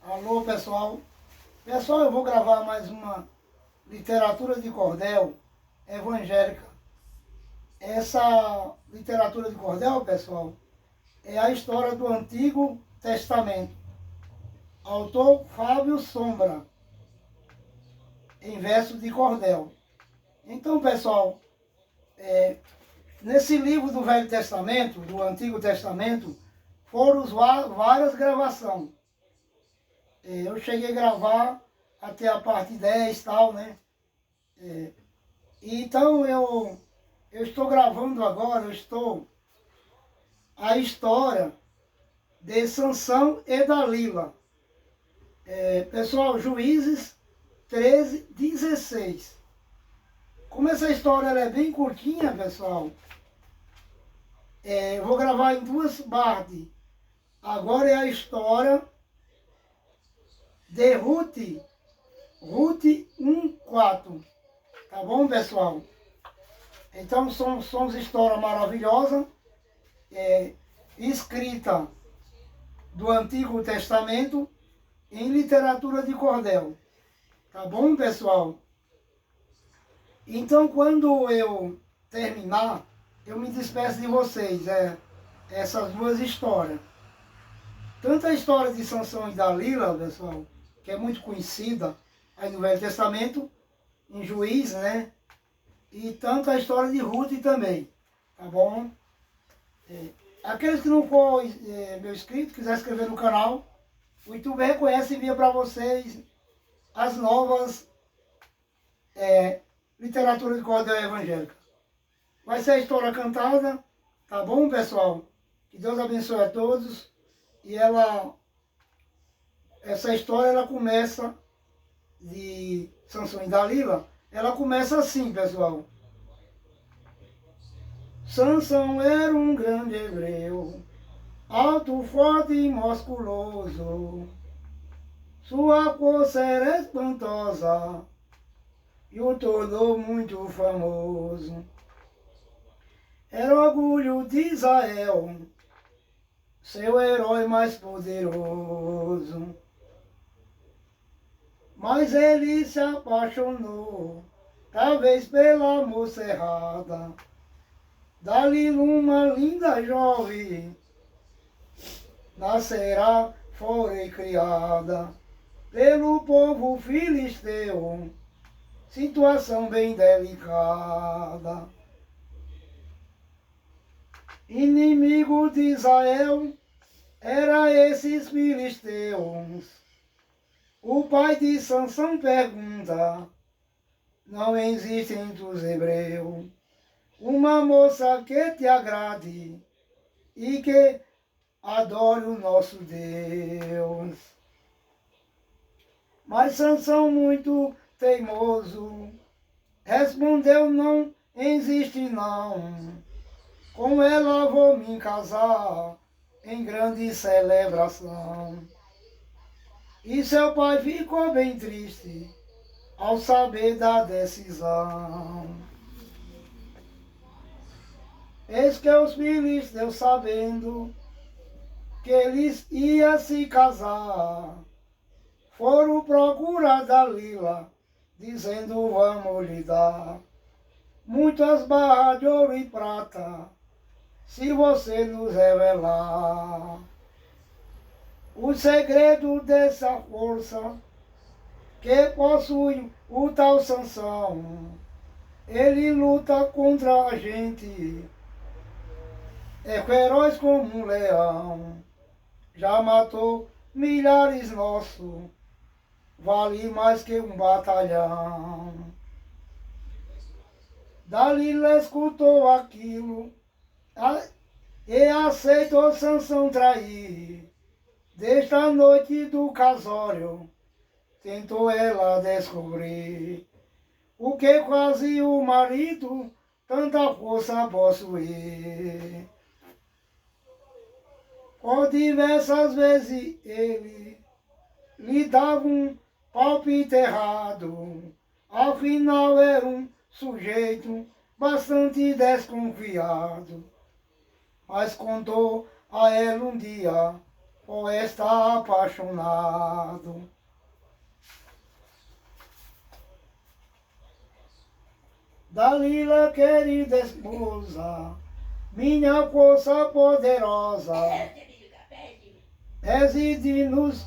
Alô, pessoal. Pessoal, eu vou gravar mais uma literatura de cordel evangélica. Essa literatura de cordel, pessoal, é a história do Antigo Testamento. Autor Fábio Sombra, em verso de cordel. Então, pessoal, nesse livro do Velho Testamento, do Antigo Testamento, foram várias gravações. Eu cheguei a gravar até a parte 10 e tal, né? Então eu estou gravando agora, a história de Sansão e Dalila. Pessoal, Juízes 13:16. Como essa história ela é bem curtinha, pessoal, eu vou gravar em duas partes. Agora é a história de Ruth 1:4. Tá bom, pessoal? Então, são histórias maravilhosas, escrita do Antigo Testamento em literatura de cordel. Tá bom, pessoal? Então, quando eu terminar, eu me despeço de vocês. Essas duas histórias. Tanto a história de Sansão e Dalila, pessoal, que é muito conhecida aí no Velho Testamento, em Juízes, né? E tanto a história de Ruth também, tá bom? Aqueles que não for meu inscrito, quiser inscrever no canal, o YouTube reconhece e envia para vocês as novas literatura de cordel evangélica. Vai ser a história cantada, tá bom, pessoal? Que Deus abençoe a todos. E essa história, ela começa de Sansão e Dalila, ela começa assim, pessoal. Sansão era um grande hebreu, alto, forte e musculoso. Sua força era espantosa e o tornou muito famoso. Era orgulho de Israel, seu herói mais poderoso. Mas ele se apaixonou, talvez pela moça errada. Dalila, uma linda jovem, nascerá, foi criada pelo povo filisteu, situação bem delicada. Inimigo de Israel era esses filisteus. O pai de Sansão pergunta: não existe entre os hebreus uma moça que te agrade e que adore o nosso Deus? Mas Sansão, muito teimoso, respondeu: não existe não. Com ela vou me casar em grande celebração. E seu pai ficou bem triste ao saber da decisão. Eis que os filisteus, sabendo que eles iam se casar, foram procurar Dalila, dizendo: vamos lhe dar muitas barras de ouro e prata, se você nos revelar o segredo dessa força que possui o tal Sansão. Ele luta contra a gente, é feroz como um leão, já matou milhares nossos, vale mais que um batalhão. Dalila escutou aquilo e aceitou Sansão trair. Desta noite do casório, tentou ela descobrir o que fazia o marido tanta força possuir. Por diversas vezes ele lhe dava um palpite errado, afinal era um sujeito bastante desconfiado. Mas contou a ela um dia ou está apaixonado. Dalila, querida esposa, minha força poderosa, reside nos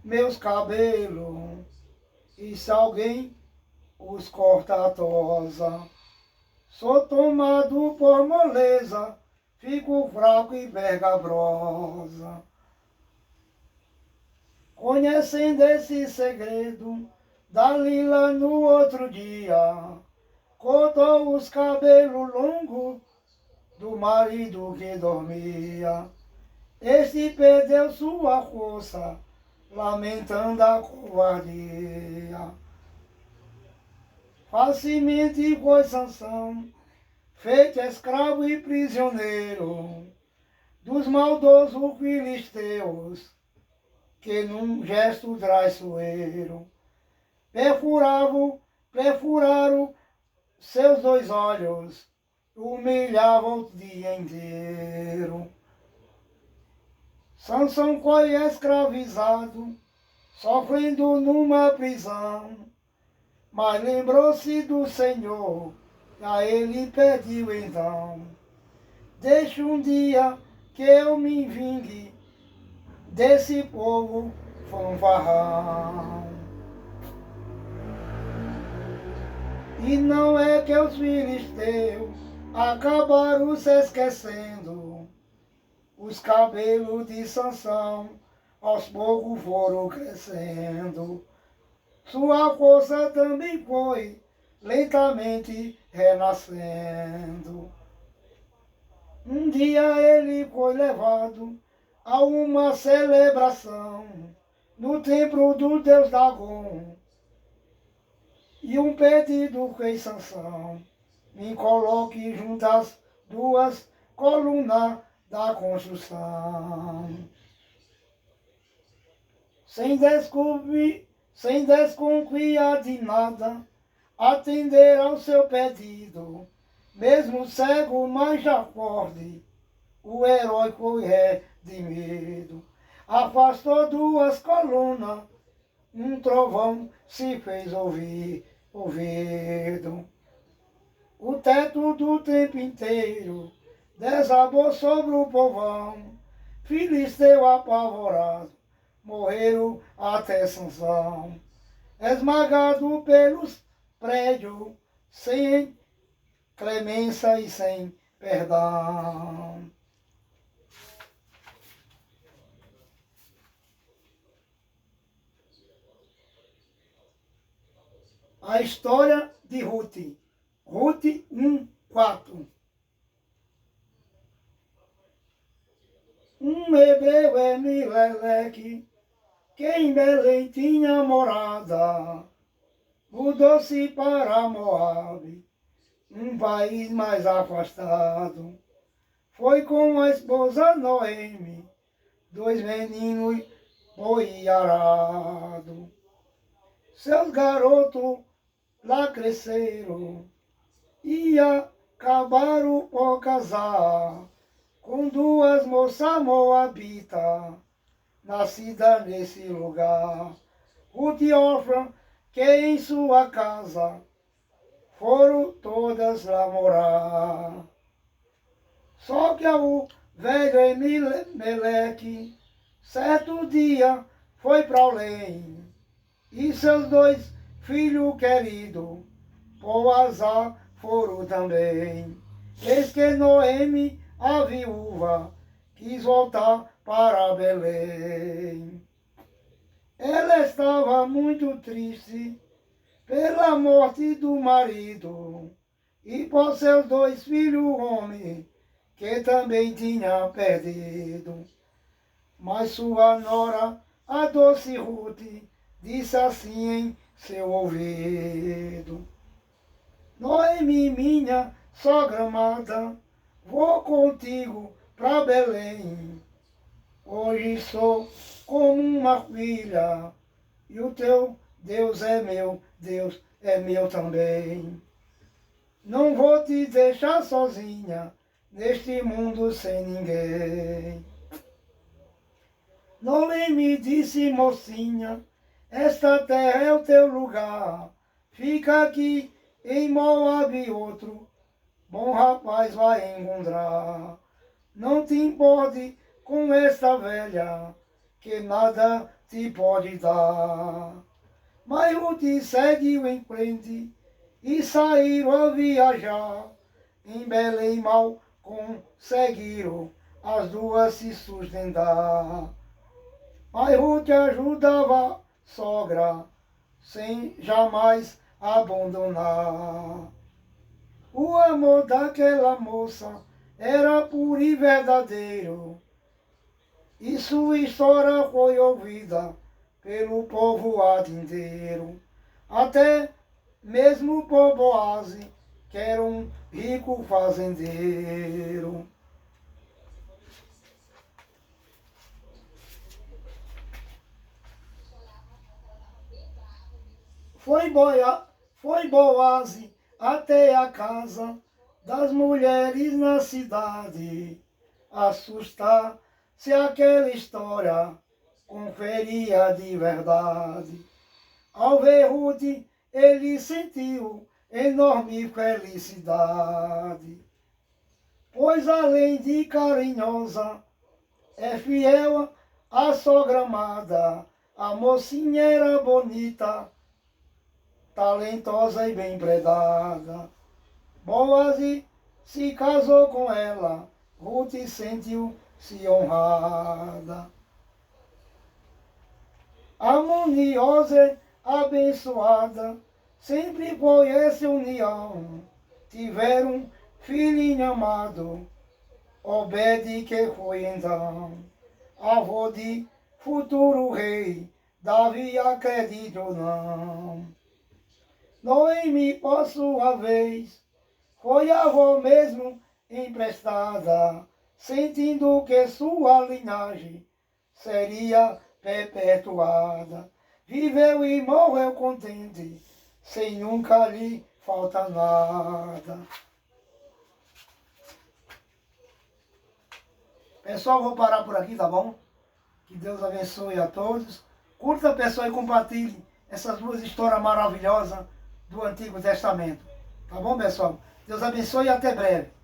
meus cabelos, e se alguém os corta a tosa, sou tomado por moleza, fico fraco e vergabrosa. Conhecendo esse segredo, Dalila no outro dia cortou os cabelos longos do marido que dormia. Este perdeu sua força, lamentando a covardia. Facilmente foi Sansão, feito escravo e prisioneiro dos maldosos filisteus, que num gesto traiçoeiro perfuraram seus dois olhos, humilhavam o dia inteiro. Sansão foi escravizado, sofrendo numa prisão, mas lembrou-se do Senhor, e a ele pediu então: deixa um dia que eu me vingue desse povo fanfarrão. E não é que os filisteus acabaram se esquecendo, os cabelos de Sansão aos poucos foram crescendo. Sua força também foi lentamente renascendo. Um dia ele foi levado a uma celebração no templo do deus Dagon, e um pedido fez Sansão: me coloque junto às duas colunas da construção. Sem desconfiar de nada, atender ao seu pedido, mesmo cego, mas já forte, o herói foi redimido. Afastou duas colunas, um trovão se fez ouvido. O teto do templo inteiro desabou sobre o povão. Filisteu apavorado, morreram até Sansão, esmagado pelos prédios, sem clemência e sem perdão. A história de Ruth. Ruth 1:4. Um hebreu Elimeleque, que em Belém tinha morada, mudou-se para Moabe, um país mais afastado. Foi com a esposa Noemi, dois meninos boi arado. Seus garotos lá cresceram e acabaram por casar com duas moças moabitas, nascidas nesse lugar. Ruth e Orfa, que em sua casa foram todas lá morar. Só que o velho Elimeleque, certo dia, foi para além, e seus dois filhos queridos, por azar, foram também. Eis que Noemi, a viúva, quis voltar para Belém. Ela estava muito triste pela morte do marido e por seus dois filhos homens, que também tinha perdido. Mas sua nora, a doce Ruth, disse assim em seu ouvido: Noemi, minha sogra amada, vou contigo pra Belém. Hoje sou como uma filha, e o teu Deus é meu, Deus é meu também. Não vou te deixar sozinha neste mundo sem ninguém. Noemi me disse, mocinha, esta terra é o teu lugar. Fica aqui em Moabe outro bom rapaz vai encontrar. Não te importe com esta velha, que nada te pode dar. Mas Ruth seguiu em frente e saíram a viajar. Em Belém mal conseguiram as duas se sustentar. Mas Ruth ajudava a sogra, sem jamais abandonar. O amor daquela moça era puro e verdadeiro, e sua história foi ouvida pelo povoado inteiro. Até mesmo por Boaz, que era um rico fazendeiro. Foi Boaz até a casa das mulheres na cidade, assustar se aquela história conferia de verdade. Ao ver Ruth, ele sentiu enorme felicidade, pois além de carinhosa, é fiel à sogra amada. A mocinha era bonita, talentosa e bem predada. Boaz se casou com ela, Ruth sentiu-se honrada. Harmoniosa, abençoada, sempre foi essa união. Tiveram um filhinho amado, Obed, que foi então avô de futuro rei, Davi, acredito ou não. Noemi, por sua vez, foi avó mesmo emprestada, sentindo que sua linhagem seria perpetuada. Viveu e morreu contente, sem nunca lhe faltar nada. Pessoal, vou parar por aqui, tá bom? Que Deus abençoe a todos. Curta, pessoal, e compartilhe essas duas histórias maravilhosas do Antigo Testamento. Tá bom, pessoal? Deus abençoe e até breve.